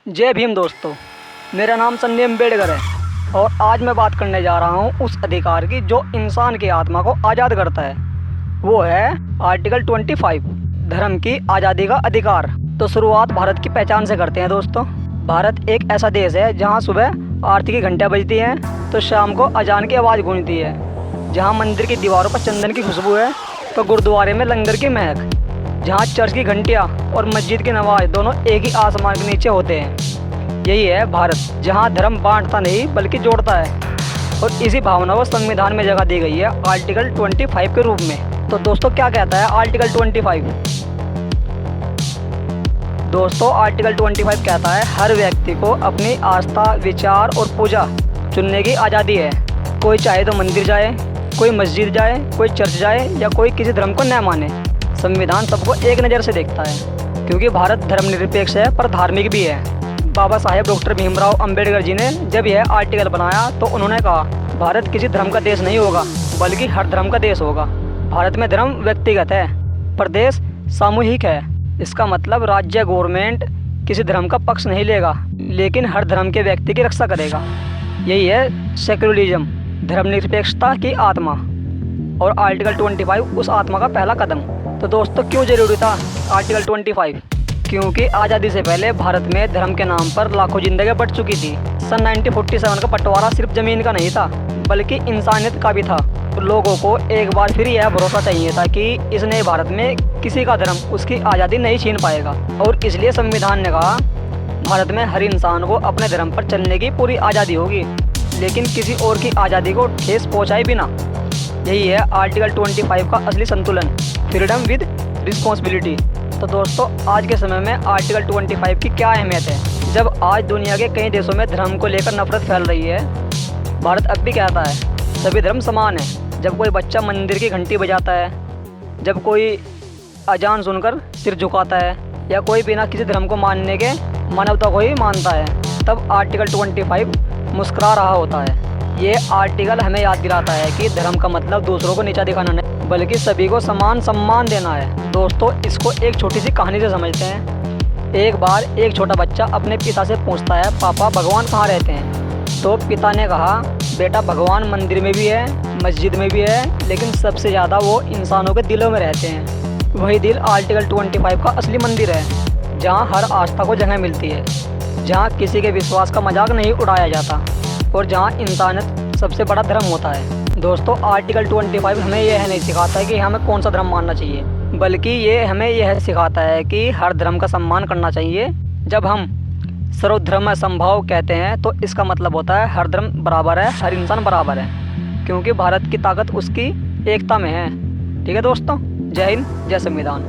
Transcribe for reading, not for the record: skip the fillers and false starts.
जय भीम दोस्तों, मेरा नाम संजय अम्बेडकर है और आज मैं बात करने जा रहा हूँ उस अधिकार की जो इंसान की आत्मा को आज़ाद करता है। वो है आर्टिकल 25, धर्म की आज़ादी का अधिकार। तो शुरुआत भारत की पहचान से करते हैं दोस्तों। भारत एक ऐसा देश है जहाँ सुबह आरती की घंटियाँ बजती हैं तो शाम को अजान की आवाज़ गूंजती है, जहाँ मंदिर की दीवारों पर चंदन की खुशबू है तो गुरुद्वारे में लंगर की महक, जहाँ चर्च की घंटियाँ और मस्जिद की नमाज दोनों एक ही आसमान के नीचे होते हैं। यही है भारत, जहाँ धर्म बांटता नहीं बल्कि जोड़ता है और इसी भावना को संविधान में जगह दी गई है आर्टिकल 25 के रूप में। तो दोस्तों क्या कहता है आर्टिकल 25? दोस्तों आर्टिकल 25 कहता है हर व्यक्ति को अपनी आस्था, विचार और पूजा चुनने की आज़ादी है। कोई चाहे तो मंदिर जाए, कोई मस्जिद जाए, कोई चर्च जाए या कोई किसी धर्म को न माने। संविधान सबको एक नज़र से देखता है क्योंकि भारत धर्मनिरपेक्ष है पर धार्मिक भी है। बाबा साहेब डॉक्टर भीमराव अंबेडकर जी ने जब यह आर्टिकल बनाया तो उन्होंने कहा भारत किसी धर्म का देश नहीं होगा बल्कि हर धर्म का देश होगा। भारत में धर्म व्यक्तिगत है, प्रदेश सामूहिक है। इसका मतलब राज्य गवर्नमेंट किसी धर्म का पक्ष नहीं लेगा लेकिन हर धर्म के व्यक्ति की रक्षा करेगा। यही है सेक्युलरिज्म, धर्मनिरपेक्षता की आत्मा। और आर्टिकल 25 उस आत्मा का पहला कदम। तो दोस्तों क्यों जरूरी था आर्टिकल 25? क्योंकि आज़ादी से पहले भारत में धर्म के नाम पर लाखों जिंदगी बट चुकी थी। सन 1947 का बंटवारा सिर्फ ज़मीन का नहीं था बल्कि इंसानियत का भी था। तो लोगों को एक बार फिर यह भरोसा चाहिए था कि इस नए भारत में किसी का धर्म उसकी आज़ादी नहीं छीन पाएगा। और इसलिए संविधान ने कहा भारत में हर इंसान को अपने धर्म पर चलने की पूरी आज़ादी होगी लेकिन किसी और की आज़ादी को ठेस पहुँचाए बिना। यही है आर्टिकल 25 का असली संतुलन, फ्रीडम विद रिस्पॉन्सिबिलिटी। तो दोस्तों आज के समय में आर्टिकल 25 की क्या अहमियत है? जब आज दुनिया के कई देशों में धर्म को लेकर नफरत फैल रही है, भारत अब भी कहता है सभी धर्म समान है। जब कोई बच्चा मंदिर की घंटी बजाता है, जब कोई अजान सुनकर सिर झुकाता है या कोई बिना किसी धर्म को मानने के मानवता को ही मानता है, तब आर्टिकल 25 मुस्कुरा रहा होता है। ये आर्टिकल हमें याद दिलाता है कि धर्म का मतलब दूसरों को नीचा दिखाना नहीं बल्कि सभी को समान सम्मान देना है। दोस्तों इसको एक छोटी सी कहानी से समझते हैं। एक बार एक छोटा बच्चा अपने पिता से पूछता है पापा भगवान कहाँ रहते हैं? तो पिता ने कहा बेटा भगवान मंदिर में भी है, मस्जिद में भी है, लेकिन सबसे ज़्यादा वो इंसानों के दिलों में रहते हैं। वही दिल आर्टिकल 25 का असली मंदिर है, जहाँ हर आस्था को जगह मिलती है, जहाँ किसी के विश्वास का मजाक नहीं उड़ाया जाता और जहाँ इंसानियत सबसे बड़ा धर्म होता है। दोस्तों आर्टिकल 25 हमें यह नहीं सिखाता है कि हमें कौन सा धर्म मानना चाहिए बल्कि ये हमें यह सिखाता है कि हर धर्म का सम्मान करना चाहिए। जब हम सर्वधर्म समभाव कहते हैं तो इसका मतलब होता है हर धर्म बराबर है, हर इंसान बराबर है, क्योंकि भारत की ताकत उसकी एकता में है। ठीक है दोस्तों, जय हिंद, जय संविधान।